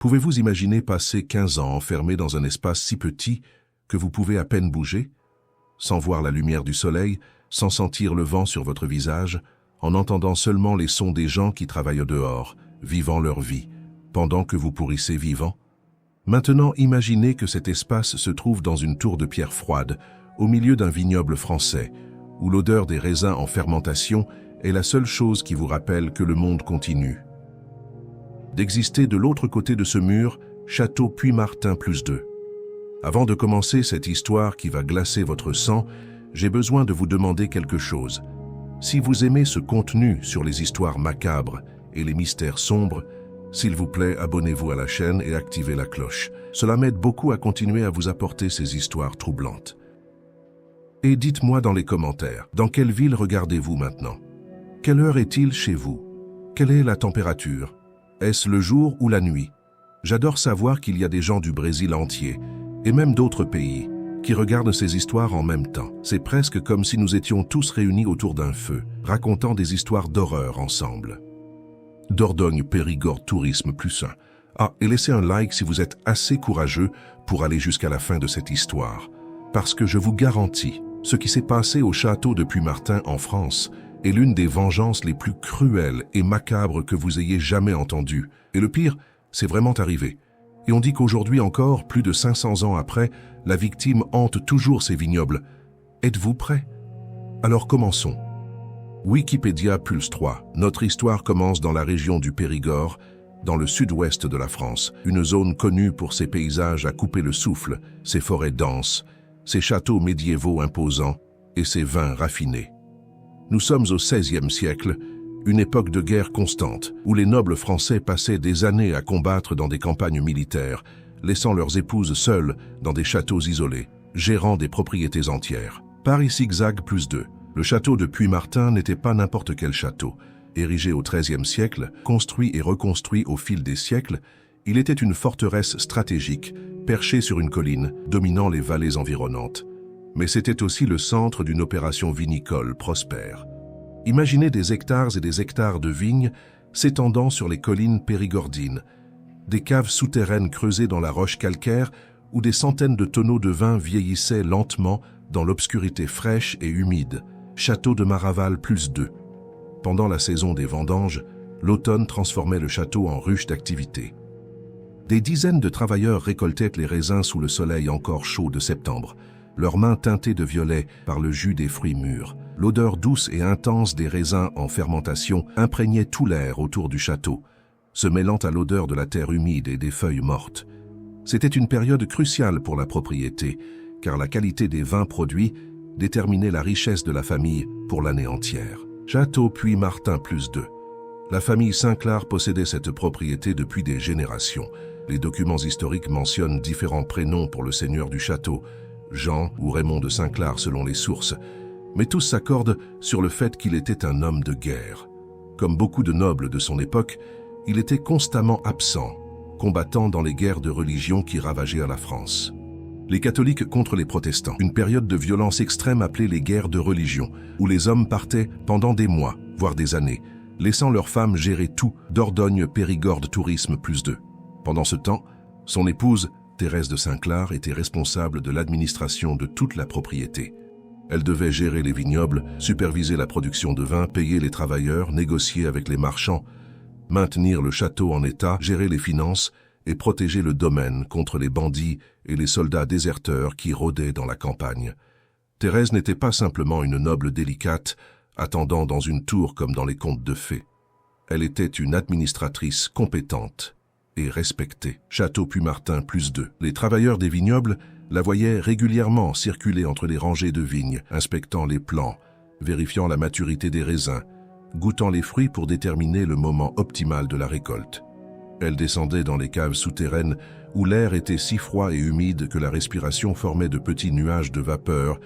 Pouvez-vous imaginer passer 15 ans enfermé dans un espace si petit que vous pouvez à peine bouger, sans voir la lumière du soleil, sans sentir le vent sur votre visage, en entendant seulement les sons des gens qui travaillent dehors, vivant leur vie, pendant que vous pourrissez vivant? Maintenant, imaginez que cet espace se trouve dans une tour de pierre froide, au milieu d'un vignoble français, où l'odeur des raisins en fermentation est la seule chose qui vous rappelle que le monde continue. D'exister de l'autre côté de ce mur, Château Puy-Martin +2. Avant de commencer cette histoire qui va glacer votre sang, j'ai besoin de vous demander quelque chose. Si vous aimez ce contenu sur les histoires macabres et les mystères sombres, s'il vous plaît, abonnez-vous à la chaîne et activez la cloche. Cela m'aide beaucoup à continuer à vous apporter ces histoires troublantes. Et dites-moi dans les commentaires, dans quelle ville regardez-vous maintenant? Quelle heure est-il chez vous? Quelle est la température? Est-ce le jour ou la nuit? J'adore savoir qu'il y a des gens du Brésil entier, et même d'autres pays, qui regardent ces histoires en même temps. C'est presque comme si nous étions tous réunis autour d'un feu, racontant des histoires d'horreur ensemble. Dordogne Périgord Tourisme +1. Ah, et laissez un like si vous êtes assez courageux pour aller jusqu'à la fin de cette histoire. Parce que je vous garantis, ce qui s'est passé au château de Puy-Martin en France est l'une des vengeances les plus cruelles et macabres que vous ayez jamais entendues. Et le pire, c'est vraiment arrivé. Et on dit qu'aujourd'hui encore, plus de 500 ans après, la victime hante toujours ces vignobles. Êtes-vous prêts? Alors commençons. Wikipédia +3. Notre histoire commence dans la région du Périgord, dans le sud-ouest de la France, une zone connue pour ses paysages à couper le souffle, ses forêts denses, ses châteaux médiévaux imposants et ses vins raffinés. Nous sommes au XVIe siècle, une époque de guerre constante, où les nobles français passaient des années à combattre dans des campagnes militaires, laissant leurs épouses seules dans des châteaux isolés, gérant des propriétés entières. Paris zigzag +2. Le château de Puy-Martin n'était pas n'importe quel château. Érigé au XIIIe siècle, construit et reconstruit au fil des siècles, il était une forteresse stratégique, perchée sur une colline, dominant les vallées environnantes. Mais c'était aussi le centre d'une opération vinicole prospère. Imaginez des hectares et des hectares de vignes s'étendant sur les collines périgordines, des caves souterraines creusées dans la roche calcaire où des centaines de tonneaux de vin vieillissaient lentement dans l'obscurité fraîche et humide. Château de Maraval +2. Pendant la saison des vendanges, l'automne transformait le château en ruche d'activité. Des dizaines de travailleurs récoltaient les raisins sous le soleil encore chaud de septembre, leurs mains teintées de violet par le jus des fruits mûrs. L'odeur douce et intense des raisins en fermentation imprégnait tout l'air autour du château, se mêlant à l'odeur de la terre humide et des feuilles mortes. C'était une période cruciale pour la propriété, car la qualité des vins produits déterminait la richesse de la famille pour l'année entière. Château Puy-Martin +2. La famille Sinclair possédait cette propriété depuis des générations. Les documents historiques mentionnent différents prénoms pour le seigneur du château, Jean ou Raymond de Sinclair selon les sources, mais tous s'accordent sur le fait qu'il était un homme de guerre. Comme beaucoup de nobles de son époque, il était constamment absent, combattant dans les guerres de religion qui ravageaient la France. Les catholiques contre les protestants, une période de violence extrême appelée les guerres de religion, où les hommes partaient pendant des mois, voire des années, laissant leurs femmes gérer tout. Dordogne Périgord Tourisme +2. Pendant ce temps, son épouse, Thérèse de Sinclair, était responsable de l'administration de toute la propriété. Elle devait gérer les vignobles, superviser la production de vin, payer les travailleurs, négocier avec les marchands, maintenir le château en état, gérer les finances et protéger le domaine contre les bandits et les soldats déserteurs qui rôdaient dans la campagne. Thérèse n'était pas simplement une noble délicate, attendant dans une tour comme dans les contes de fées. Elle était une administratrice compétente et respectée. Château Puy-Martin +2. Les travailleurs des vignobles la voyaient régulièrement circuler entre les rangées de vignes, inspectant les plants, vérifiant la maturité des raisins, goûtant les fruits pour déterminer le moment optimal de la récolte. Elle descendait dans les caves souterraines où l'air était si froid et humide que la respiration formait de petits nuages de vapeur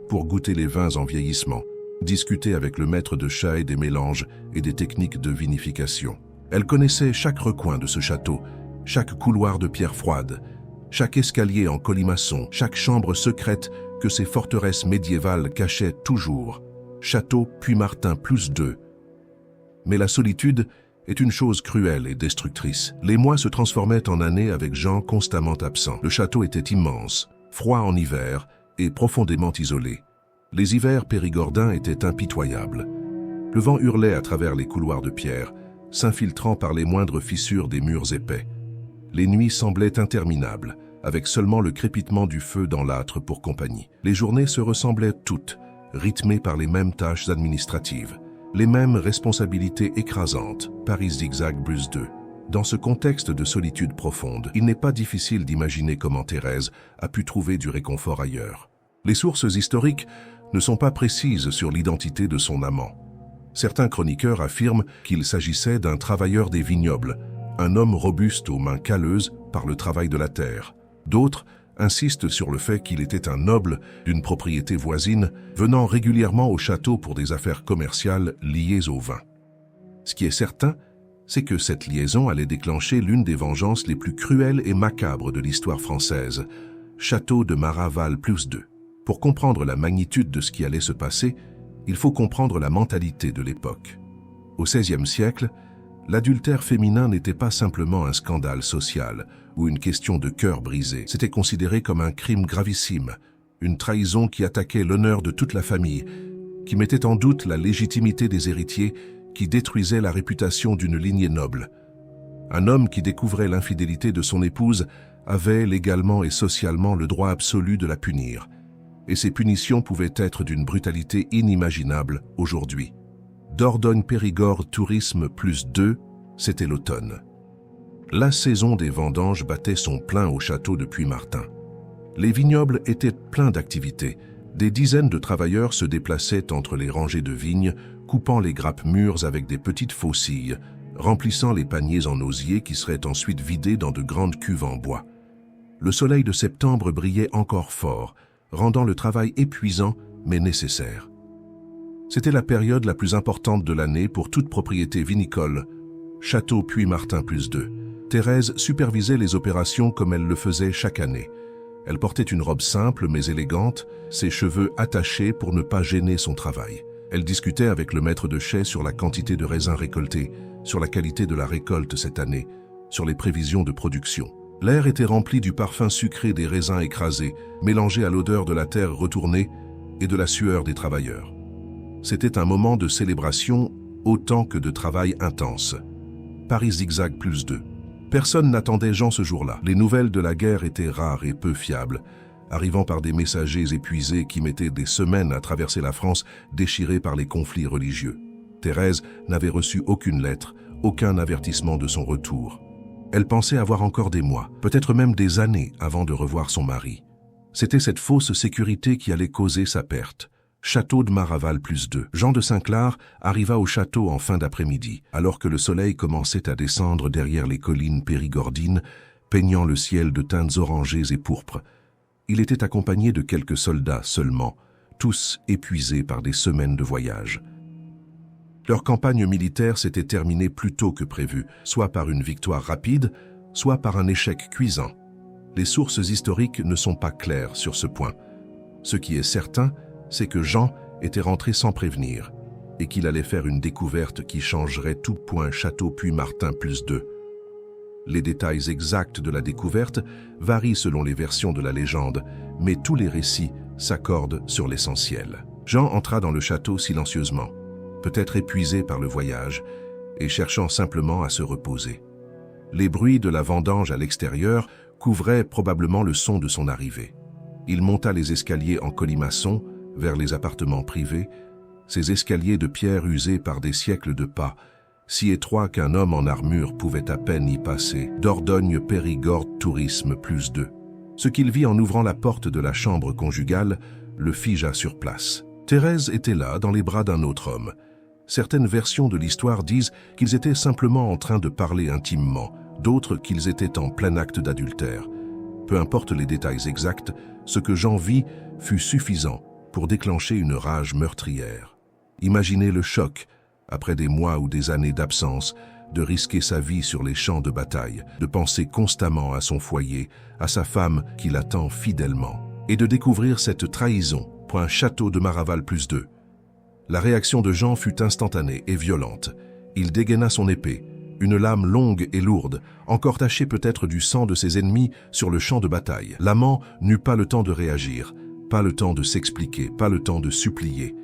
pour goûter les vins en vieillissement, discuter avec le maître de chai des mélanges et des techniques de vinification. Elle connaissait chaque recoin de ce château, chaque couloir de pierre froide, chaque escalier en colimaçon, chaque chambre secrète que ces forteresses médiévales cachaient toujours. Château Puy-Martin +2. Mais la solitude est une chose cruelle et destructrice. Les mois se transformaient en années avec Jean constamment absent. Le château était immense, froid en hiver et profondément isolé. Les hivers périgordins étaient impitoyables. Le vent hurlait à travers les couloirs de pierre, s'infiltrant par les moindres fissures des murs épais. Les nuits semblaient interminables, avec seulement le crépitement du feu dans l'âtre pour compagnie. Les journées se ressemblaient toutes, rythmées par les mêmes tâches administratives, les mêmes responsabilités écrasantes, Paris zigzag Bruce 2. Dans ce contexte de solitude profonde, il n'est pas difficile d'imaginer comment Thérèse a pu trouver du réconfort ailleurs. Les sources historiques ne sont pas précises sur l'identité de son amant. Certains chroniqueurs affirment qu'il s'agissait d'un travailleur des vignobles, un homme robuste aux mains calleuses par le travail de la terre. D'autres insistent sur le fait qu'il était un noble d'une propriété voisine, venant régulièrement au château pour des affaires commerciales liées au vin. Ce qui est certain, c'est que cette liaison allait déclencher l'une des vengeances les plus cruelles et macabres de l'histoire française, Château de Maraval plus 2. Pour comprendre la magnitude de ce qui allait se passer, il faut comprendre la mentalité de l'époque. Au XVIe siècle, l'adultère féminin n'était pas simplement un scandale social ou une question de cœur brisé. C'était considéré comme un crime gravissime, une trahison qui attaquait l'honneur de toute la famille, qui mettait en doute la légitimité des héritiers, qui détruisait la réputation d'une lignée noble. Un homme qui découvrait l'infidélité de son épouse avait légalement et socialement le droit absolu de la punir, et ces punitions pouvaient être d'une brutalité inimaginable aujourd'hui. Dordogne-Périgord Tourisme plus 2, c'était l'automne. La saison des vendanges battait son plein au château de Puy-Martin. Les vignobles étaient pleins d'activités. Des dizaines de travailleurs se déplaçaient entre les rangées de vignes, coupant les grappes mûres avec des petites faucilles, remplissant les paniers en osier qui seraient ensuite vidés dans de grandes cuves en bois. Le soleil de septembre brillait encore fort, rendant le travail épuisant mais nécessaire. C'était la période la plus importante de l'année pour toute propriété vinicole, Château Puy-Martin plus 2. Thérèse supervisait les opérations comme elle le faisait chaque année. Elle portait une robe simple mais élégante, ses cheveux attachés pour ne pas gêner son travail. Elle discutait avec le maître de chai sur la quantité de raisins récoltés, sur la qualité de la récolte cette année, sur les prévisions de production. L'air était rempli du parfum sucré des raisins écrasés, mélangé à l'odeur de la terre retournée et de la sueur des travailleurs. C'était un moment de célébration autant que de travail intense. Paris zigzag plus 2. Personne n'attendait Jean ce jour-là. Les nouvelles de la guerre étaient rares et peu fiables, arrivant par des messagers épuisés qui mettaient des semaines à traverser la France déchirée par les conflits religieux. Thérèse n'avait reçu aucune lettre, aucun avertissement de son retour. Elle pensait avoir encore des mois, peut-être même des années avant de revoir son mari. C'était cette fausse sécurité qui allait causer sa perte. Château de Maraval plus 2. Jean de Saint-Clar arriva au château en fin d'après-midi, alors que le soleil commençait à descendre derrière les collines périgordines, peignant le ciel de teintes orangées et pourpres. Il était accompagné de quelques soldats seulement, tous épuisés par des semaines de voyage. Leur campagne militaire s'était terminée plus tôt que prévu, soit par une victoire rapide, soit par un échec cuisant. Les sources historiques ne sont pas claires sur ce point. Ce qui est certain, c'est que Jean était rentré sans prévenir et qu'il allait faire une découverte qui changerait tout point Château Puy-Martin plus 2. Les détails exacts de la découverte varient selon les versions de la légende, mais tous les récits s'accordent sur l'essentiel. Jean entra dans le château silencieusement, peut-être épuisé par le voyage et cherchant simplement à se reposer. Les bruits de la vendange à l'extérieur couvraient probablement le son de son arrivée. Il monta les escaliers en colimaçon vers les appartements privés, ces escaliers de pierre usés par des siècles de pas, si étroits qu'un homme en armure pouvait à peine y passer. Dordogne-Périgord Tourisme plus 2. Ce qu'il vit en ouvrant la porte de la chambre conjugale le figea sur place. Thérèse était là, dans les bras d'un autre homme. Certaines versions de l'histoire disent qu'ils étaient simplement en train de parler intimement, d'autres qu'ils étaient en plein acte d'adultère. Peu importe les détails exacts, ce que Jean vit fut suffisant pour déclencher une rage meurtrière. Imaginez le choc, après des mois ou des années d'absence, de risquer sa vie sur les champs de bataille, de penser constamment à son foyer, à sa femme qui l'attend fidèlement, et de découvrir cette trahison, point Château de Maraval plus 2. La réaction de Jean fut instantanée et violente. Il dégaina son épée, une lame longue et lourde, encore tachée peut-être du sang de ses ennemis sur le champ de bataille. L'amant n'eut pas le temps de réagir, pas le temps de s'expliquer, pas le temps de supplier.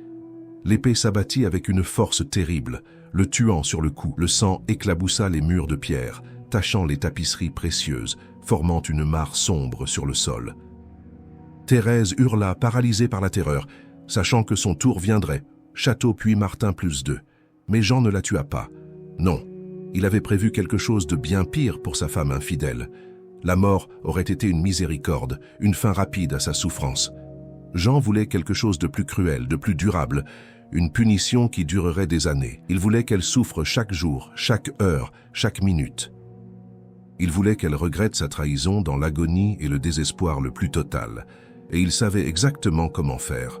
L'épée s'abattit avec une force terrible, le tuant sur le coup. Le sang éclaboussa les murs de pierre, tachant les tapisseries précieuses, formant une mare sombre sur le sol. Thérèse hurla, paralysée par la terreur, sachant que son tour viendrait, Château puis Martin +2. Mais Jean ne la tua pas. Non, il avait prévu quelque chose de bien pire pour sa femme infidèle. La mort aurait été une miséricorde, une fin rapide à sa souffrance. Jean voulait quelque chose de plus cruel, de plus durable, une punition qui durerait des années. Il voulait qu'elle souffre chaque jour, chaque heure, chaque minute. Il voulait qu'elle regrette sa trahison dans l'agonie et le désespoir le plus total, et il savait exactement comment faire.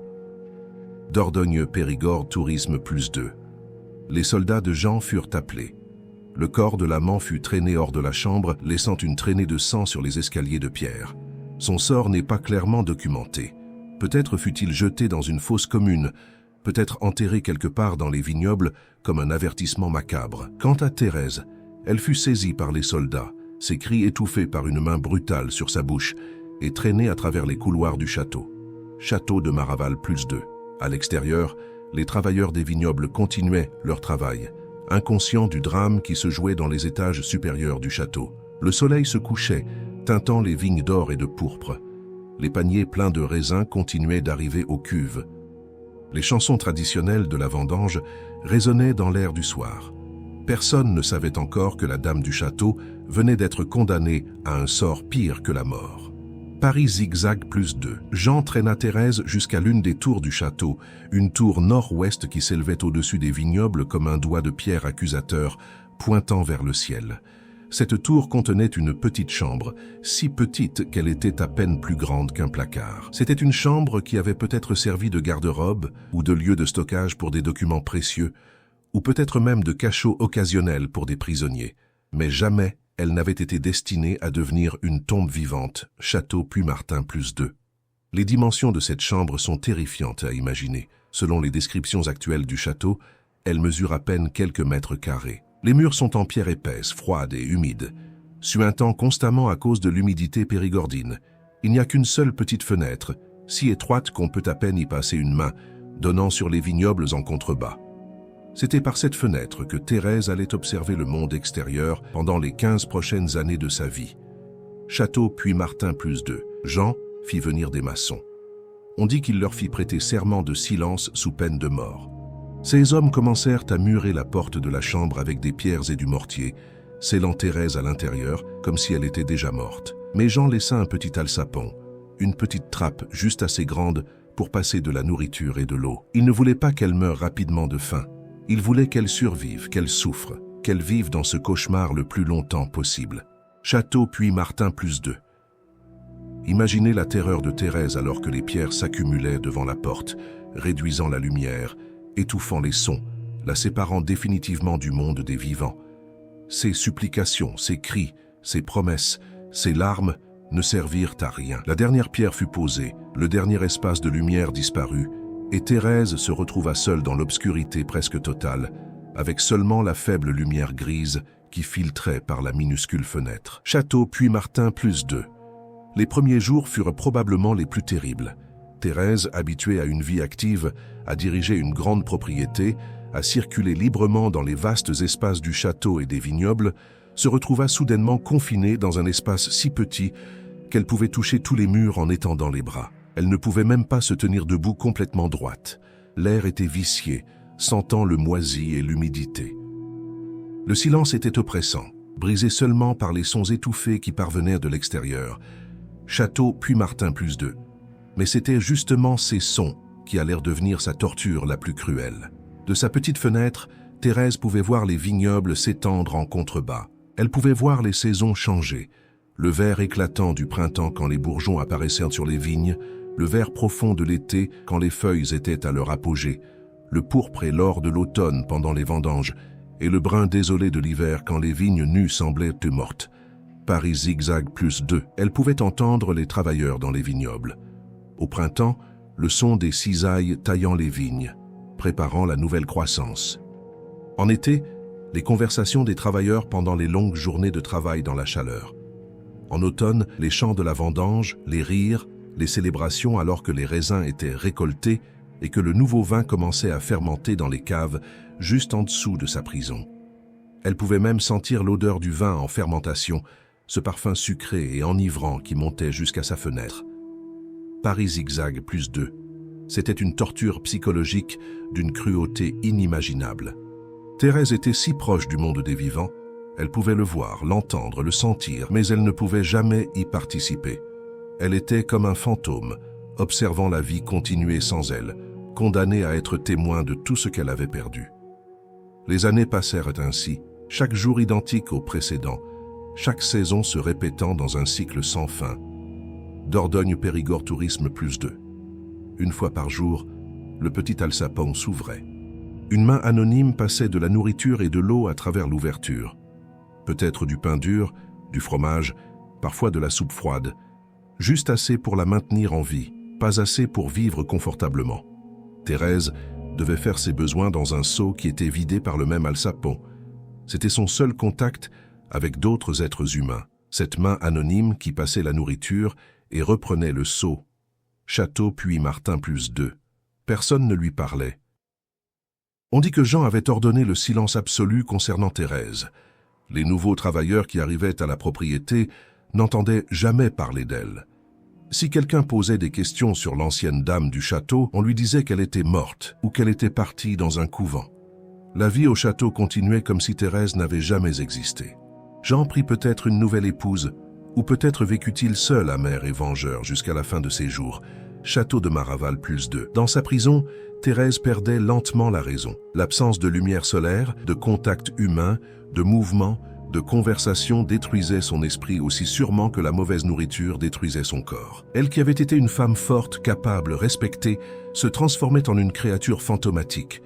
Dordogne-Périgord Tourisme +2. Les soldats de Jean furent appelés. Le corps de l'amant fut traîné hors de la chambre, laissant une traînée de sang sur les escaliers de pierre. Son sort n'est pas clairement documenté. Peut-être fut-il jeté dans une fosse commune, peut-être enterré quelque part dans les vignobles comme un avertissement macabre. Quant à Thérèse, elle fut saisie par les soldats, ses cris étouffés par une main brutale sur sa bouche et traînée à travers les couloirs du château. Château de Maraval +2. À l'extérieur, les travailleurs des vignobles continuaient leur travail, inconscients du drame qui se jouait dans les étages supérieurs du château. Le soleil se couchait, teintant les vignes d'or et de pourpre. Les paniers pleins de raisins continuaient d'arriver aux cuves. Les chansons traditionnelles de la vendange résonnaient dans l'air du soir. Personne ne savait encore que la dame du château venait d'être condamnée à un sort pire que la mort. Paris zigzag +2. Jean traîna Thérèse jusqu'à l'une des tours du château, une tour nord-ouest qui s'élevait au-dessus des vignobles comme un doigt de pierre accusateur pointant vers le ciel. Cette tour contenait une petite chambre, si petite qu'elle était à peine plus grande qu'un placard. C'était une chambre qui avait peut-être servi de garde-robe ou de lieu de stockage pour des documents précieux, ou peut-être même de cachot occasionnel pour des prisonniers. Mais jamais elle n'avait été destinée à devenir une tombe vivante, Château puis Martin +2. Les dimensions de cette chambre sont terrifiantes à imaginer. Selon les descriptions actuelles du château, elle mesure à peine quelques mètres carrés. Les murs sont en pierre épaisse, froide et humide, suintant constamment à cause de l'humidité périgordine. Il n'y a qu'une seule petite fenêtre, si étroite qu'on peut à peine y passer une main, donnant sur les vignobles en contrebas. C'était par cette fenêtre que Thérèse allait observer le monde extérieur pendant les 15 prochaines années de sa vie. Château puis Martin +2. Jean fit venir des maçons. On dit qu'il leur fit prêter serment de silence sous peine de mort. Ces hommes commencèrent à murer la porte de la chambre avec des pierres et du mortier, scellant Thérèse à l'intérieur comme si elle était déjà morte. Mais Jean laissa un petit alsapon, une petite trappe juste assez grande pour passer de la nourriture et de l'eau. Il ne voulait pas qu'elle meure rapidement de faim. Il voulait qu'elle survive, qu'elle souffre, qu'elle vive dans ce cauchemar le plus longtemps possible. Château puis Martin +2. Imaginez la terreur de Thérèse alors que les pierres s'accumulaient devant la porte, réduisant la lumière, étouffant les sons, la séparant définitivement du monde des vivants. Ses supplications, ses cris, ses promesses, ses larmes ne servirent à rien. La dernière pierre fut posée, le dernier espace de lumière disparut, et Thérèse se retrouva seule dans l'obscurité presque totale, avec seulement la faible lumière grise qui filtrait par la minuscule fenêtre. Château puis Martin +2. Les premiers jours furent probablement les plus terribles. Thérèse, habituée à une vie active, à diriger une grande propriété, à circuler librement dans les vastes espaces du château et des vignobles, se retrouva soudainement confinée dans un espace si petit qu'elle pouvait toucher tous les murs en étendant les bras. Elle ne pouvait même pas se tenir debout complètement droite. L'air était vicié, sentant le moisi et l'humidité. Le silence était oppressant, brisé seulement par les sons étouffés qui parvenaient de l'extérieur. Château puis Martin +2. Mais c'était justement ces sons qui allèrent devenir sa torture la plus cruelle. De sa petite fenêtre, Thérèse pouvait voir les vignobles s'étendre en contrebas. Elle pouvait voir les saisons changer. Le vert éclatant du printemps quand les bourgeons apparaissaient sur les vignes, le vert profond de l'été quand les feuilles étaient à leur apogée, le pourpre et l'or de l'automne pendant les vendanges, et le brun désolé de l'hiver quand les vignes nues semblaient mortes. Paris zigzag +2. Elle pouvait entendre les travailleurs dans les vignobles. Au printemps, le son des cisailles taillant les vignes, préparant la nouvelle croissance. En été, les conversations des travailleurs pendant les longues journées de travail dans la chaleur. En automne, les chants de la vendange, les rires, les célébrations alors que les raisins étaient récoltés et que le nouveau vin commençait à fermenter dans les caves juste en dessous de sa prison. Elle pouvait même sentir l'odeur du vin en fermentation, ce parfum sucré et enivrant qui montait jusqu'à sa fenêtre. Paris zigzag +2. C'était une torture psychologique d'une cruauté inimaginable. Thérèse était si proche du monde des vivants, elle pouvait le voir, l'entendre, le sentir, mais elle ne pouvait jamais y participer. Elle était comme un fantôme, observant la vie continuer sans elle, condamnée à être témoin de tout ce qu'elle avait perdu. Les années passèrent ainsi, chaque jour identique au précédent, chaque saison se répétant dans un cycle sans fin. Dordogne-Périgord Tourisme +2. Une fois par jour, le petit alsapon s'ouvrait. Une main anonyme passait de la nourriture et de l'eau à travers l'ouverture. Peut-être du pain dur, du fromage, parfois de la soupe froide, juste assez pour la maintenir en vie, pas assez pour vivre confortablement. Thérèse devait faire ses besoins dans un seau qui était vidé par le même alsapon. C'était son seul contact avec d'autres êtres humains, cette main anonyme qui passait la nourriture et reprenait le seau. Château puis Martin +2. Personne ne lui parlait. On dit que Jean avait ordonné le silence absolu concernant Thérèse. Les nouveaux travailleurs qui arrivaient à la propriété n'entendaient jamais parler d'elle. Si quelqu'un posait des questions sur l'ancienne dame du château, on lui disait qu'elle était morte ou qu'elle était partie dans un couvent. La vie au château continuait comme si Thérèse n'avait jamais existé. Jean prit peut-être une nouvelle épouse, ou peut-être vécut-il seul amer et vengeur jusqu'à la fin de ses jours. Château de Maraval +2. Dans sa prison, Thérèse perdait lentement la raison. L'absence de lumière solaire, de contact humain, de mouvement, de conversation détruisait son esprit aussi sûrement que la mauvaise nourriture détruisait son corps. Elle qui avait été une femme forte, capable, respectée, se transformait en une créature fantomatique.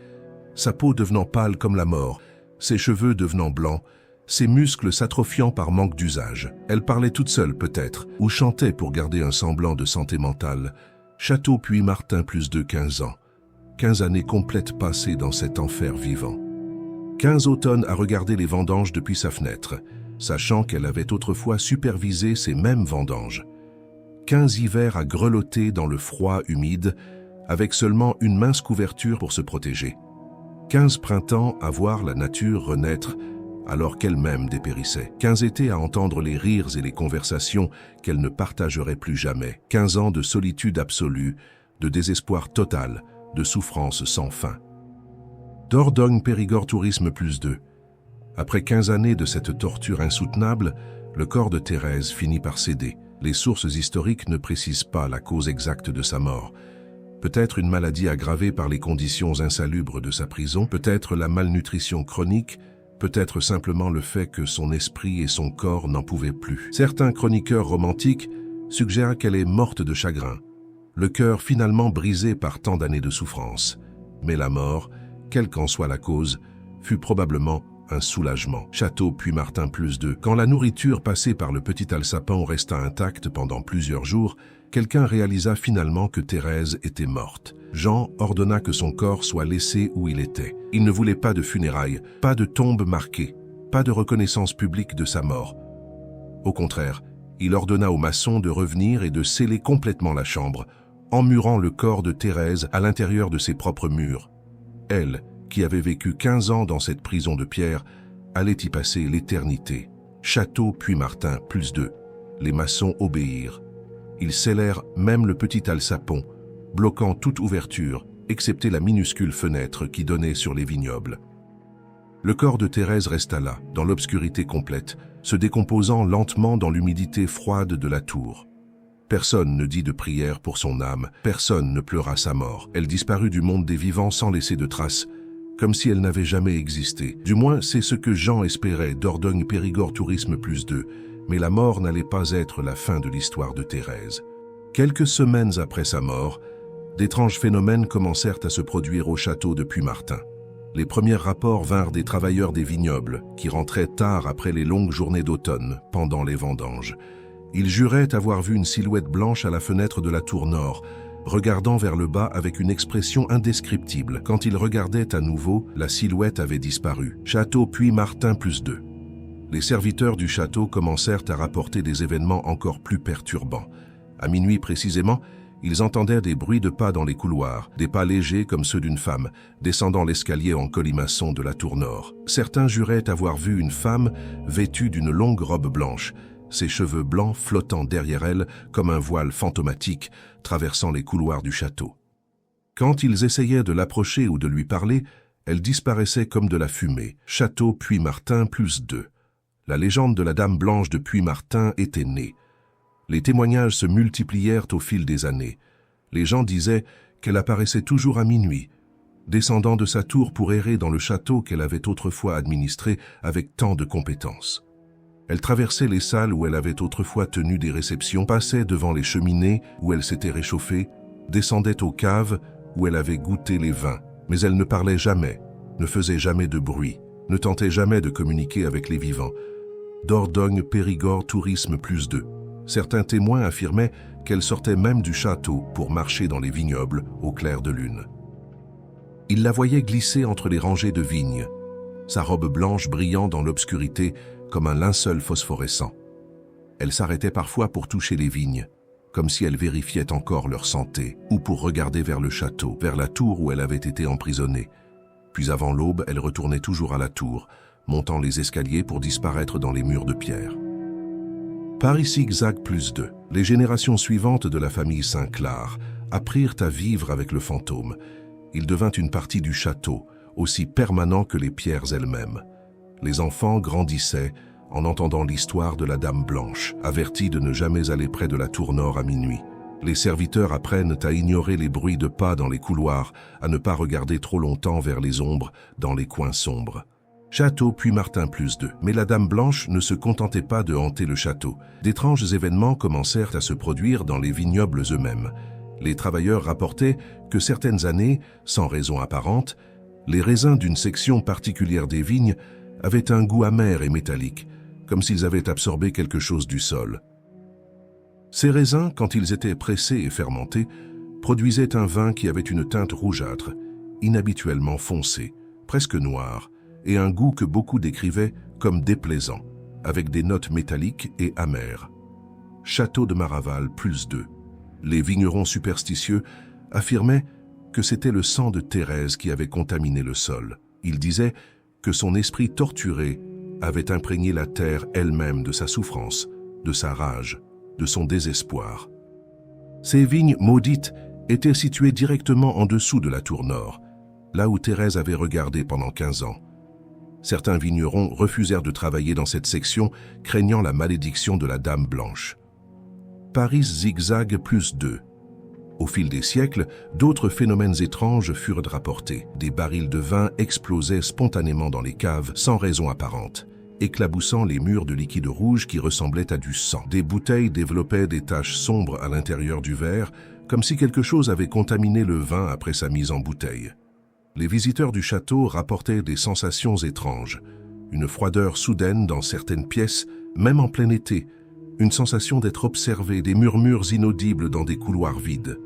Sa peau devenant pâle comme la mort, ses cheveux devenant blancs, ses muscles s'atrophiant par manque d'usage. Elle parlait toute seule peut-être, ou chantait pour garder un semblant de santé mentale. Château puis Martin +2 15 ans. 15 années complètes passées dans cet enfer vivant. 15 automnes à regarder les vendanges depuis sa fenêtre, sachant qu'elle avait autrefois supervisé ces mêmes vendanges. 15 hivers à grelotter dans le froid humide, avec seulement une mince couverture pour se protéger. 15 printemps à voir la nature renaître, alors qu'elle-même dépérissait. 15 étés à entendre les rires et les conversations qu'elle ne partagerait plus jamais. 15 ans de solitude absolue, de désespoir total, de souffrance sans fin. Dordogne-Périgord Tourisme +2. Après 15 années de cette torture insoutenable, le corps de Thérèse finit par céder. Les sources historiques ne précisent pas la cause exacte de sa mort. Peut-être une maladie aggravée par les conditions insalubres de sa prison, peut-être la malnutrition chronique, peut-être simplement le fait que son esprit et son corps n'en pouvaient plus. Certains chroniqueurs romantiques suggèrent qu'elle est morte de chagrin, le cœur finalement brisé par tant d'années de souffrance. Mais la mort, quelle qu'en soit la cause, fut probablement un soulagement. Château puis Martin +2. Quand la nourriture passée par le petit alsapon resta intacte pendant plusieurs jours, quelqu'un réalisa finalement que Thérèse était morte. Jean ordonna que son corps soit laissé où il était. Il ne voulait pas de funérailles, pas de tombe marquée, pas de reconnaissance publique de sa mort. Au contraire, il ordonna aux maçons de revenir et de sceller complètement la chambre, emmurant le corps de Thérèse à l'intérieur de ses propres murs. Elle, qui avait vécu 15 ans dans cette prison de pierre, allait y passer l'éternité. Château puis Martin +2. Les maçons obéirent. Ils scellèrent même le petit alsapon, bloquant toute ouverture, excepté la minuscule fenêtre qui donnait sur les vignobles. Le corps de Thérèse resta là, dans l'obscurité complète, se décomposant lentement dans l'humidité froide de la tour. Personne ne dit de prière pour son âme, personne ne pleura sa mort. Elle disparut du monde des vivants sans laisser de traces, comme si elle n'avait jamais existé. Du moins, c'est ce que Jean espérait, Dordogne-Périgord Tourisme +2, mais la mort n'allait pas être la fin de l'histoire de Thérèse. Quelques semaines après sa mort, d'étranges phénomènes commencèrent à se produire au château de Puymartin. Les premiers rapports vinrent des travailleurs des vignobles, qui rentraient tard après les longues journées d'automne, pendant les vendanges. Ils juraient avoir vu une silhouette blanche à la fenêtre de la tour nord, regardant vers le bas avec une expression indescriptible. Quand il regardait à nouveau, la silhouette avait disparu. Château Puy-Martin +2. Les serviteurs du château commencèrent à rapporter des événements encore plus perturbants. À minuit précisément, ils entendirent des bruits de pas dans les couloirs, des pas légers comme ceux d'une femme, descendant l'escalier en colimaçon de la tour nord. Certains juraient avoir vu une femme vêtue d'une longue robe blanche, ses cheveux blancs flottant derrière elle comme un voile fantomatique traversant les couloirs du château. Quand ils essayaient de l'approcher ou de lui parler, elle disparaissait comme de la fumée. Château Puy-Martin +2. La légende de la Dame Blanche de Puy-Martin était née. Les témoignages se multiplièrent au fil des années. Les gens disaient qu'elle apparaissait toujours à minuit, descendant de sa tour pour errer dans le château qu'elle avait autrefois administré avec tant de compétence. Elle traversait les salles où elle avait autrefois tenu des réceptions, passait devant les cheminées où elle s'était réchauffée, descendait aux caves où elle avait goûté les vins. Mais elle ne parlait jamais, ne faisait jamais de bruit, ne tentait jamais de communiquer avec les vivants. Dordogne, Périgord, Tourisme +2. Certains témoins affirmaient qu'elle sortait même du château pour marcher dans les vignobles au clair de lune. Ils la voyaient glisser entre les rangées de vignes, sa robe blanche brillant dans l'obscurité comme un linceul phosphorescent. Elle s'arrêtait parfois pour toucher les vignes, comme si elle vérifiait encore leur santé, ou pour regarder vers le château, vers la tour où elle avait été emprisonnée. Puis avant l'aube, elle retournait toujours à la tour, montant les escaliers pour disparaître dans les murs de pierre. Paris zigzag +2. Les générations suivantes de la famille Saint-Clar apprirent à vivre avec le fantôme. Il devint une partie du château, aussi permanent que les pierres elles-mêmes. Les enfants grandissaient en entendant l'histoire de la Dame Blanche, avertis de ne jamais aller près de la tour nord à minuit. Les serviteurs apprennent à ignorer les bruits de pas dans les couloirs, à ne pas regarder trop longtemps vers les ombres dans les coins sombres. Château Puy-Martin +2. Mais la Dame Blanche ne se contentait pas de hanter le château. D'étranges événements commencèrent à se produire dans les vignobles eux-mêmes. Les travailleurs rapportaient que certaines années, sans raison apparente, les raisins d'une section particulière des vignes avaient un goût amer et métallique, comme s'ils avaient absorbé quelque chose du sol. Ces raisins, quand ils étaient pressés et fermentés, produisaient un vin qui avait une teinte rougeâtre, inhabituellement foncé, presque noir, et un goût que beaucoup décrivaient comme déplaisant, avec des notes métalliques et amères. Château de Maraval +2. Les vignerons superstitieux affirmaient que c'était le sang de Thérèse qui avait contaminé le sol. Ils disaient que son esprit torturé avait imprégné la terre elle-même de sa souffrance, de sa rage, de son désespoir. Ces vignes maudites étaient situées directement en dessous de la tour nord, là où Thérèse avait regardé pendant 15 ans. Certains vignerons refusèrent de travailler dans cette section, craignant la malédiction de la Dame Blanche. Paris zigzag +2. Au fil des siècles, d'autres phénomènes étranges furent rapportés. Des barils de vin explosaient spontanément dans les caves, sans raison apparente, éclaboussant les murs de liquide rouge qui ressemblait à du sang. Des bouteilles développaient des taches sombres à l'intérieur du verre, comme si quelque chose avait contaminé le vin après sa mise en bouteille. Les visiteurs du château rapportaient des sensations étranges, une froideur soudaine dans certaines pièces, même en plein été, une sensation d'être observé, des murmures inaudibles dans des couloirs vides.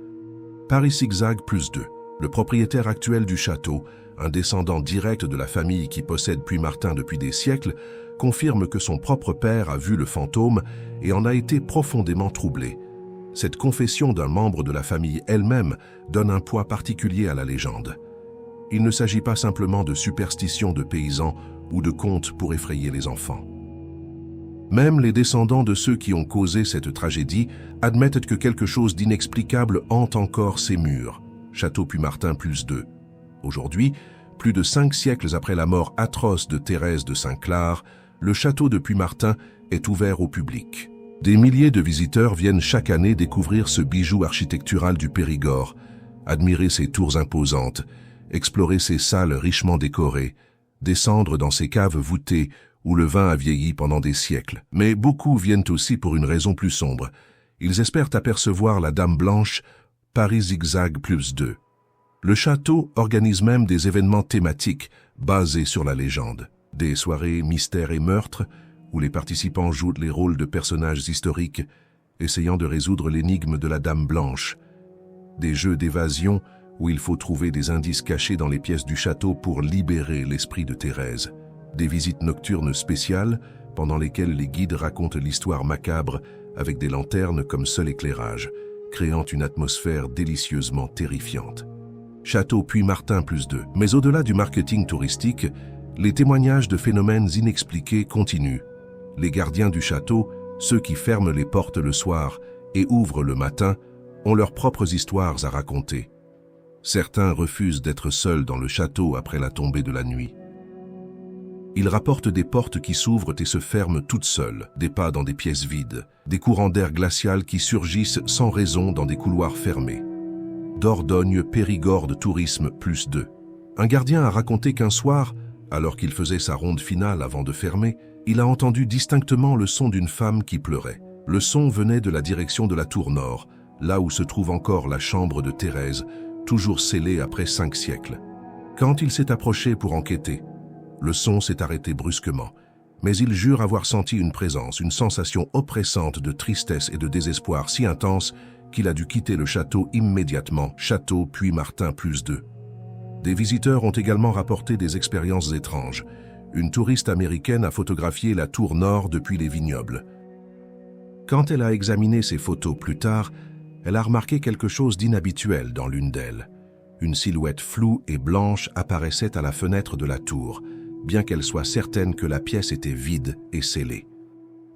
Paris zigzag +2. Le propriétaire actuel du château, un descendant direct de la famille qui possède Puy-Martin depuis des siècles, confirme que son propre père a vu le fantôme et en a été profondément troublé. Cette confession d'un membre de la famille elle-même donne un poids particulier à la légende. Il ne s'agit pas simplement de superstitions de paysans ou de contes pour effrayer les enfants. Même les descendants de ceux qui ont causé cette tragédie admettent que quelque chose d'inexplicable hante encore ces murs. Château Puy-Martin +2. Aujourd'hui, plus de 5 siècles après la mort atroce de Thérèse de Saint-Clar, le château de Puy-Martin est ouvert au public. Des milliers de visiteurs viennent chaque année découvrir ce bijou architectural du Périgord, admirer ses tours imposantes, explorer ses salles richement décorées, descendre dans ses caves voûtées où le vin a vieilli pendant des siècles. Mais beaucoup viennent aussi pour une raison plus sombre. Ils espèrent apercevoir la Dame Blanche, Paris zigzag +2. Le château organise même des événements thématiques basés sur la légende. Des soirées mystères et meurtres, où les participants jouent les rôles de personnages historiques, essayant de résoudre l'énigme de la Dame Blanche. des jeux d'évasion où il faut trouver des indices cachés dans les pièces du château pour libérer l'esprit de Thérèse, des visites nocturnes spéciales pendant lesquelles les guides racontent l'histoire macabre avec des lanternes comme seul éclairage, créant une atmosphère délicieusement terrifiante. Château Puy-Martin +2. Mais au-delà du marketing touristique, les témoignages de phénomènes inexpliqués continuent. Les gardiens du château, ceux qui ferment les portes le soir et ouvrent le matin, ont leurs propres histoires à raconter. Certains refusent d'être seuls dans le château après la tombée de la nuit. Ils rapportent des portes qui s'ouvrent et se ferment toutes seules, des pas dans des pièces vides, des courants d'air glacial qui surgissent sans raison dans des couloirs fermés. Dordogne Périgord Tourisme +2. Un gardien a raconté qu'un soir, alors qu'il faisait sa ronde finale avant de fermer, il a entendu distinctement le son d'une femme qui pleurait. Le son venait de la direction de la tour nord, là où se trouve encore la chambre de Thérèse, toujours scellée après 5 siècles. Quand il s'est approché pour enquêter, le son s'est arrêté brusquement, mais il jure avoir senti une présence, une sensation oppressante de tristesse et de désespoir si intense qu'il a dû quitter le château immédiatement. Château Puy-Martin +2. Des visiteurs ont également rapporté des expériences étranges. Une touriste américaine a photographié la tour nord depuis les vignobles. Quand elle a examiné ces photos plus tard, elle a remarqué quelque chose d'inhabituel dans l'une d'elles. Une silhouette floue et blanche apparaissait à la fenêtre de la tour, bien qu'elle soit certaine que la pièce était vide et scellée.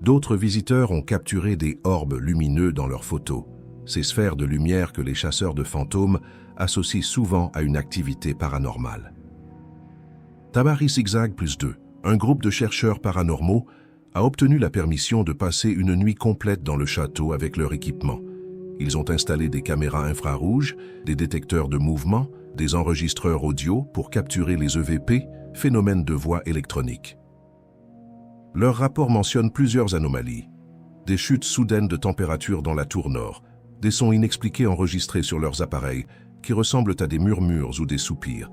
D'autres visiteurs ont capturé des orbes lumineux dans leurs photos, ces sphères de lumière que les chasseurs de fantômes associent souvent à une activité paranormale. Tabari Zigzag +2, un groupe de chercheurs paranormaux, a obtenu la permission de passer une nuit complète dans le château avec leur équipement. Ils ont installé des caméras infrarouges, des détecteurs de mouvement, des enregistreurs audio pour capturer les EVP, phénomènes de voix électronique. Leur rapport mentionne plusieurs anomalies. Des chutes soudaines de température dans la tour nord, des sons inexpliqués enregistrés sur leurs appareils qui ressemblent à des murmures ou des soupirs,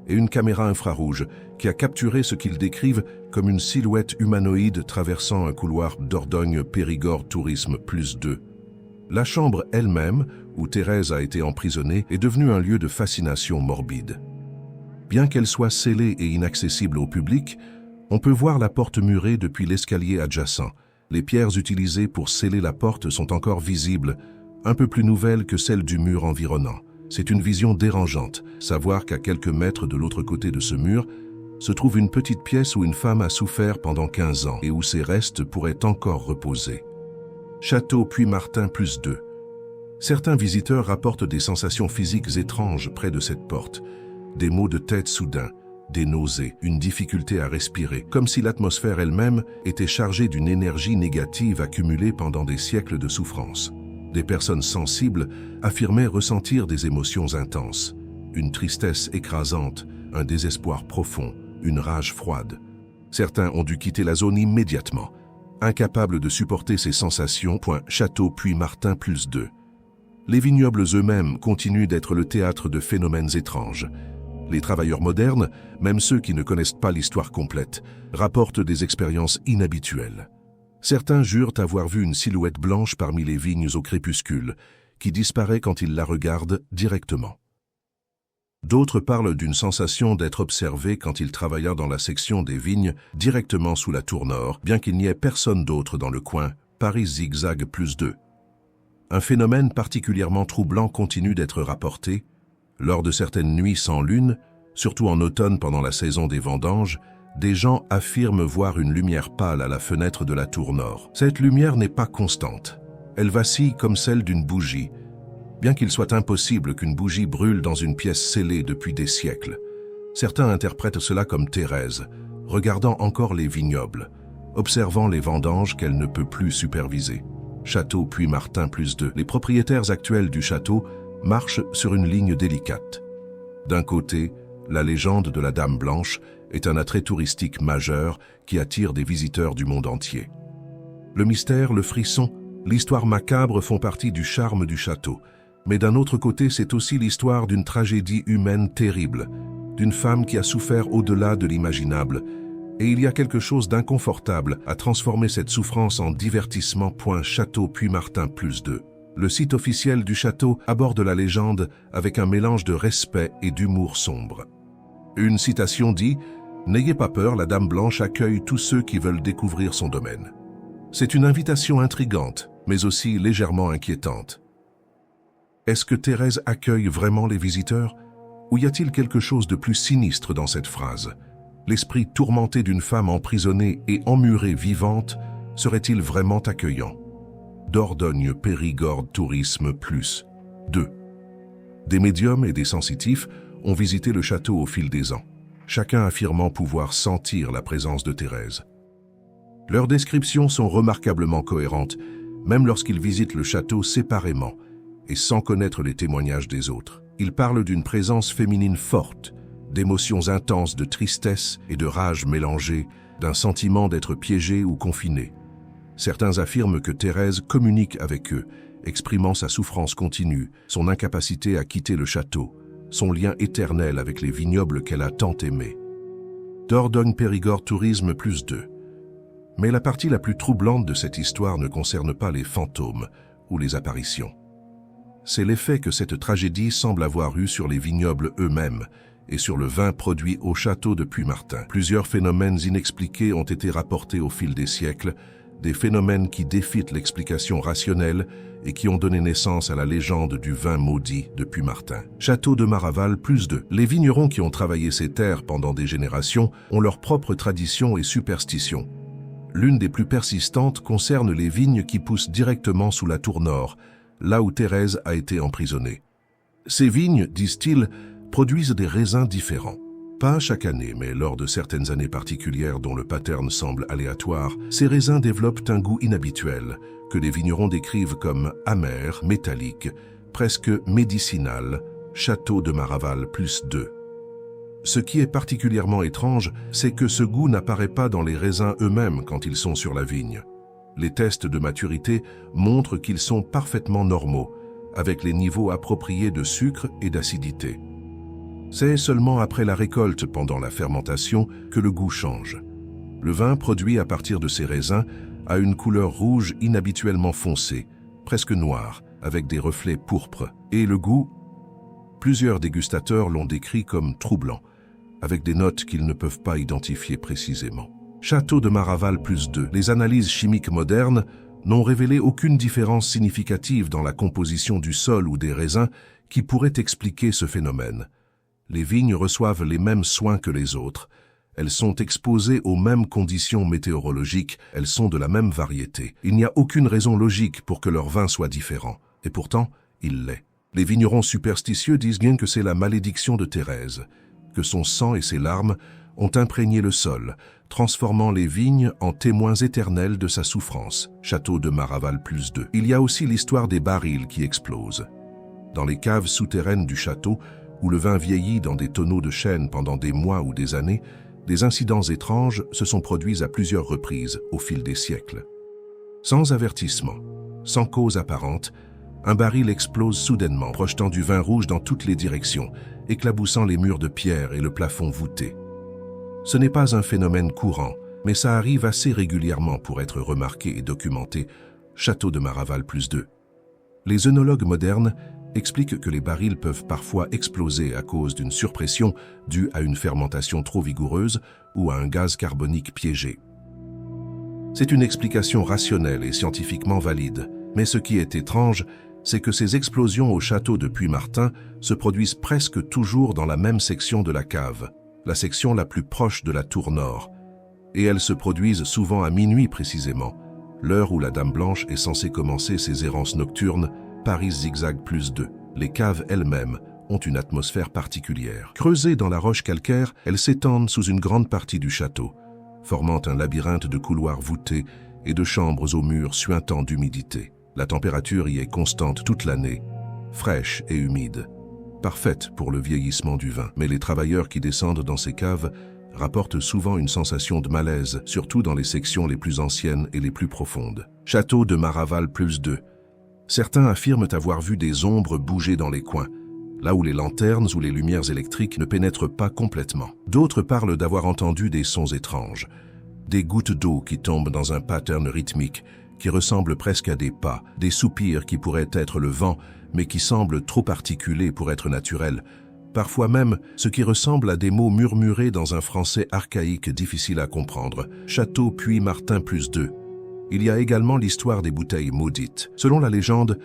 et une caméra infrarouge qui a capturé ce qu'ils décrivent comme une silhouette humanoïde traversant un couloir Dordogne Périgord Tourisme +2. La chambre elle-même, où Thérèse a été emprisonnée, est devenue un lieu de fascination morbide. Bien qu'elle soit scellée et inaccessible au public, on peut voir la porte murée depuis l'escalier adjacent. Les pierres utilisées pour sceller la porte sont encore visibles, un peu plus nouvelles que celles du mur environnant. C'est une vision dérangeante, savoir qu'à quelques mètres de l'autre côté de ce mur, se trouve une petite pièce où une femme a souffert pendant 15 ans et où ses restes pourraient encore reposer. Château Puy-Martin +2. Certains visiteurs rapportent des sensations physiques étranges près de cette porte, des maux de tête soudains, des nausées, une difficulté à respirer, comme si l'atmosphère elle-même était chargée d'une énergie négative accumulée pendant des siècles de souffrance. Des personnes sensibles affirmaient ressentir des émotions intenses, une tristesse écrasante, un désespoir profond, une rage froide. Certains ont dû quitter la zone immédiatement, incapables de supporter ces sensations. Château Puy-Martin +2. Les vignobles eux-mêmes continuent d'être le théâtre de phénomènes étranges. Les travailleurs modernes, même ceux qui ne connaissent pas l'histoire complète, rapportent des expériences inhabituelles. Certains jurent avoir vu une silhouette blanche parmi les vignes au crépuscule, qui disparaît quand ils la regardent directement. D'autres parlent d'une sensation d'être observés quand ils travaillaient dans la section des vignes directement sous la tour nord, bien qu'il n'y ait personne d'autre dans le coin. Paris Zigzag +2. Un phénomène particulièrement troublant continue d'être rapporté. Lors de certaines nuits sans lune, surtout en automne pendant la saison des vendanges, des gens affirment voir une lumière pâle à la fenêtre de la tour nord. Cette lumière n'est pas constante. Elle vacille comme celle d'une bougie, bien qu'il soit impossible qu'une bougie brûle dans une pièce scellée depuis des siècles. Certains interprètent cela comme Thérèse, regardant encore les vignobles, observant les vendanges qu'elle ne peut plus superviser. Château Puy-Martin +2. Les propriétaires actuels du château marchent sur une ligne délicate. D'un côté, la légende de la Dame Blanche est un attrait touristique majeur qui attire des visiteurs du monde entier. Le mystère, le frisson, l'histoire macabre font partie du charme du château. Mais d'un autre côté, c'est aussi l'histoire d'une tragédie humaine terrible, d'une femme qui a souffert au-delà de l'imaginable. Et il y a quelque chose d'inconfortable à transformer cette souffrance en divertissement. Château Puy-Martin +2. Le site officiel du château aborde la légende avec un mélange de respect et d'humour sombre. Une citation dit « N'ayez pas peur, la Dame Blanche accueille tous ceux qui veulent découvrir son domaine ». C'est une invitation intrigante, mais aussi légèrement inquiétante. Est-ce que Thérèse accueille vraiment les visiteurs? Ou y a-t-il quelque chose de plus sinistre dans cette phrase? L'esprit tourmenté d'une femme emprisonnée et emmurée vivante serait-il vraiment accueillant? Dordogne Périgord Tourisme Plus 2. Des médiums et des sensitifs ont visité le château au fil des ans, chacun affirmant pouvoir sentir la présence de Thérèse. Leurs descriptions sont remarquablement cohérentes, même lorsqu'ils visitent le château séparément et sans connaître les témoignages des autres. Ils parlent d'une présence féminine forte, d'émotions intenses de tristesse et de rage mélangées, d'un sentiment d'être piégé ou confiné. Certains affirment que Thérèse communique avec eux, exprimant sa souffrance continue, son incapacité à quitter le château, son lien éternel avec les vignobles qu'elle a tant aimés. Dordogne Périgord Tourisme Plus 2. Mais la partie la plus troublante de cette histoire ne concerne pas les fantômes ou les apparitions. C'est l'effet que cette tragédie semble avoir eu sur les vignobles eux-mêmes et sur le vin produit au château de Puymartin. Plusieurs phénomènes inexpliqués ont été rapportés au fil des siècles, des phénomènes qui défient l'explication rationnelle et qui ont donné naissance à la légende du vin maudit de Puymartin. Château de Maraval Plus 2. Les vignerons qui ont travaillé ces terres pendant des générations ont leurs propres traditions et superstitions. L'une des plus persistantes concerne les vignes qui poussent directement sous la tour nord, là où Thérèse a été emprisonnée. Ces vignes, disent-ils, produisent des raisins différents. Pas chaque année, mais lors de certaines années particulières dont le pattern semble aléatoire, ces raisins développent un goût inhabituel, que les vignerons décrivent comme amer, métallique, presque médicinal, Château de Maraval Plus 2. Ce qui est particulièrement étrange, c'est que ce goût n'apparaît pas dans les raisins eux-mêmes quand ils sont sur la vigne. Les tests de maturité montrent qu'ils sont parfaitement normaux, avec les niveaux appropriés de sucre et d'acidité. C'est seulement après la récolte, pendant la fermentation, que le goût change. Le vin produit à partir de ces raisins a une couleur rouge inhabituellement foncée, presque noire, avec des reflets pourpres. Et le goût, plusieurs dégustateurs l'ont décrit comme troublant, avec des notes qu'ils ne peuvent pas identifier précisément. Château de Maraval Plus 2. Les analyses chimiques modernes n'ont révélé aucune différence significative dans la composition du sol ou des raisins qui pourrait expliquer ce phénomène. Les vignes reçoivent les mêmes soins que les autres. Elles sont exposées aux mêmes conditions météorologiques, elles sont de la même variété. Il n'y a aucune raison logique pour que leur vin soit différent. Et pourtant, il l'est. Les vignerons superstitieux disent bien que c'est la malédiction de Thérèse, que son sang et ses larmes ont imprégné le sol, transformant les vignes en témoins éternels de sa souffrance. Château de Maraval Plus 2. Il y a aussi l'histoire des barils qui explosent. Dans les caves souterraines du château, où le vin vieillit dans des tonneaux de chêne pendant des mois ou des années, des incidents étranges se sont produits à plusieurs reprises au fil des siècles. Sans avertissement, sans cause apparente, un baril explose soudainement, projetant du vin rouge dans toutes les directions, éclaboussant les murs de pierre et le plafond voûté. Ce n'est pas un phénomène courant, mais ça arrive assez régulièrement pour être remarqué et documenté. Château de Maraval Plus 2. Les œnologues modernes expliquent que les barils peuvent parfois exploser à cause d'une surpression due à une fermentation trop vigoureuse ou à un gaz carbonique piégé. C'est une explication rationnelle et scientifiquement valide, mais ce qui est étrange, c'est que ces explosions au château de Puymartin se produisent presque toujours dans la même section de la cave, la section la plus proche de la tour nord, et elles se produisent souvent à minuit précisément, l'heure où la Dame Blanche est censée commencer ses errances nocturnes. Paris Zigzag Plus 2. Les caves elles-mêmes ont une atmosphère particulière. Creusées dans la roche calcaire, elles s'étendent sous une grande partie du château, formant un labyrinthe de couloirs voûtés et de chambres aux murs suintants d'humidité. La température y est constante toute l'année, fraîche et humide, parfaite pour le vieillissement du vin. Mais les travailleurs qui descendent dans ces caves rapportent souvent une sensation de malaise, surtout dans les sections les plus anciennes et les plus profondes. Château de Maraval Plus 2. Certains affirment avoir vu des ombres bouger dans les coins, là où les lanternes ou les lumières électriques ne pénètrent pas complètement. D'autres parlent d'avoir entendu des sons étranges, des gouttes d'eau qui tombent dans un pattern rythmique, qui ressemblent presque à des pas, des soupirs qui pourraient être le vent, mais qui semblent trop articulés pour être naturels. Parfois même, ce qui ressemble à des mots murmurés dans un français archaïque difficile à comprendre. Château Puy-Martin +2. Il y a également l'histoire des bouteilles maudites. Selon la légende,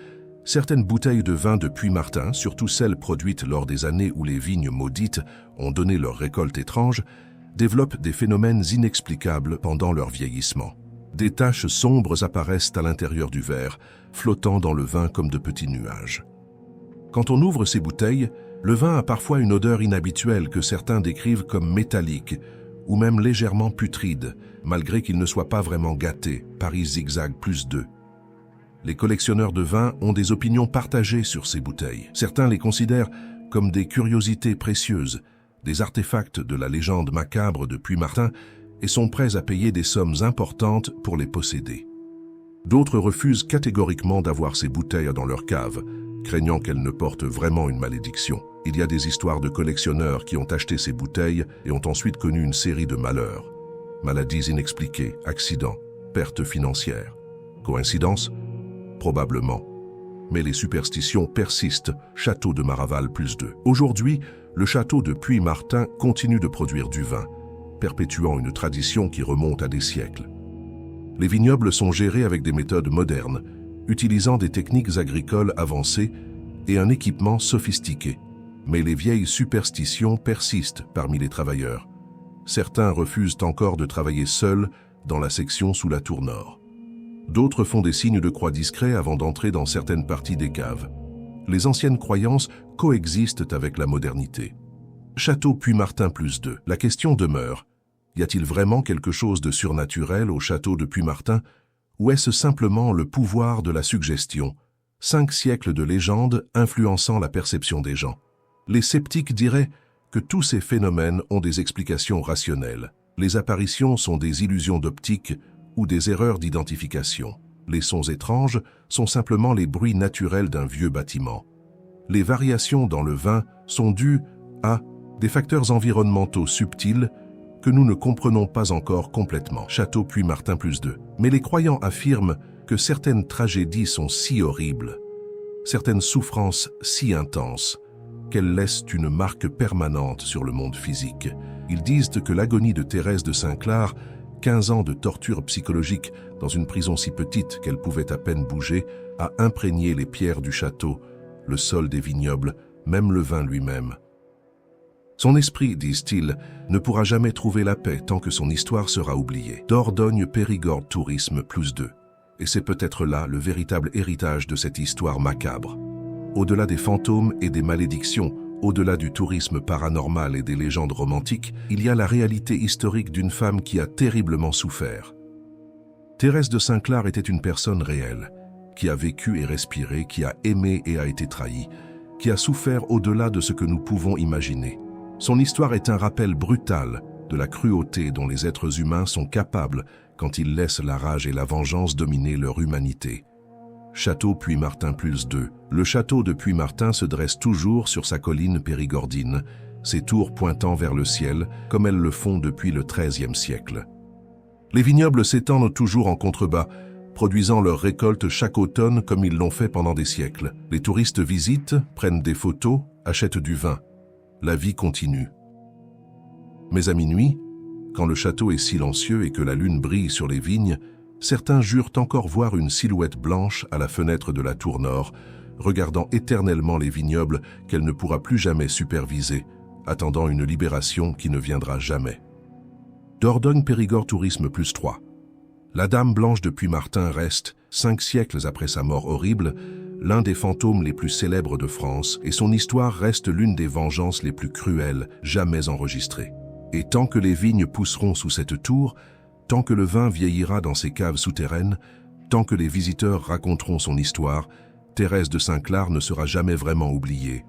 certaines bouteilles de vin de Puy-Martin, surtout celles produites lors des années où les vignes maudites ont donné leur récolte étrange, développent des phénomènes inexplicables pendant leur vieillissement. Des taches sombres apparaissent à l'intérieur du verre, flottant dans le vin comme de petits nuages. Quand on ouvre ces bouteilles, le vin a parfois une odeur inhabituelle que certains décrivent comme métallique ou même légèrement putride, malgré qu'il ne soit pas vraiment gâté. Paris Zigzag +2. Les collectionneurs de vin ont des opinions partagées sur ces bouteilles. Certains les considèrent comme des curiosités précieuses, des artefacts de la légende macabre de Puy-Martin et sont prêts à payer des sommes importantes pour les posséder. D'autres refusent catégoriquement d'avoir ces bouteilles dans leur cave, craignant qu'elles ne portent vraiment une malédiction. Il y a des histoires de collectionneurs qui ont acheté ces bouteilles et ont ensuite connu une série de malheurs. Maladies inexpliquées, accidents, pertes financières. Coïncidence? Probablement. Mais les superstitions persistent. Château de Maraval +2. Aujourd'hui, le château de Puy-Martin continue de produire du vin, perpétuant une tradition qui remonte à des siècles. Les vignobles sont gérés avec des méthodes modernes, utilisant des techniques agricoles avancées et un équipement sophistiqué. Mais les vieilles superstitions persistent parmi les travailleurs. Certains refusent encore de travailler seuls dans la section sous la tour nord. D'autres font des signes de croix discrets avant d'entrer dans certaines parties des caves. Les anciennes croyances coexistent avec la modernité. Château Puy-Martin +2. La question demeure, y a-t-il vraiment quelque chose de surnaturel au château de Puy-Martin, ou est-ce simplement le pouvoir de la suggestion, 5 siècles de légendes influençant la perception des gens? Les sceptiques diraient que tous ces phénomènes ont des explications rationnelles. Les apparitions sont des illusions d'optique ou des erreurs d'identification. Les sons étranges sont simplement les bruits naturels d'un vieux bâtiment. Les variations dans le vin sont dues à des facteurs environnementaux subtils que nous ne comprenons pas encore complètement. Château Puy-Martin +2. Mais les croyants affirment que certaines tragédies sont si horribles, certaines souffrances si intenses, qu'elles laissent une marque permanente sur le monde physique. Ils disent que l'agonie de Thérèse de Saint-Clar, 15 ans de torture psychologique dans une prison si petite qu'elle pouvait à peine bouger, a imprégné les pierres du château, le sol des vignobles, même le vin lui-même. Son esprit, disent-ils, ne pourra jamais trouver la paix tant que son histoire sera oubliée. Dordogne Périgord Tourisme +2. Et c'est peut-être là le véritable héritage de cette histoire macabre. Au-delà des fantômes et des malédictions, au-delà du tourisme paranormal et des légendes romantiques, il y a la réalité historique d'une femme qui a terriblement souffert. Thérèse de Saint-Clar était une personne réelle, qui a vécu et respiré, qui a aimé et a été trahie, qui a souffert au-delà de ce que nous pouvons imaginer. Son histoire est un rappel brutal de la cruauté dont les êtres humains sont capables quand ils laissent la rage et la vengeance dominer leur humanité. Château Puy-Martin +2. Le château de Puy-Martin se dresse toujours sur sa colline périgordine, ses tours pointant vers le ciel, comme elles le font depuis le XIIIe siècle. Les vignobles s'étendent toujours en contrebas, produisant leurs récoltes chaque automne comme ils l'ont fait pendant des siècles. Les touristes visitent, prennent des photos, achètent du vin. La vie continue. Mais à minuit, quand le château est silencieux et que la lune brille sur les vignes, certains jurent encore voir une silhouette blanche à la fenêtre de la tour nord, regardant éternellement les vignobles qu'elle ne pourra plus jamais superviser, attendant une libération qui ne viendra jamais. Dordogne Périgord Tourisme +3. La Dame Blanche de Puy-Martin reste, 5 siècles après sa mort horrible, l'un des fantômes les plus célèbres de France, et son histoire reste l'une des vengeances les plus cruelles jamais enregistrées. Et tant que les vignes pousseront sous cette tour, tant que le vin vieillira dans ses caves souterraines, tant que les visiteurs raconteront son histoire, Thérèse de Saint-Clar ne sera jamais vraiment oubliée,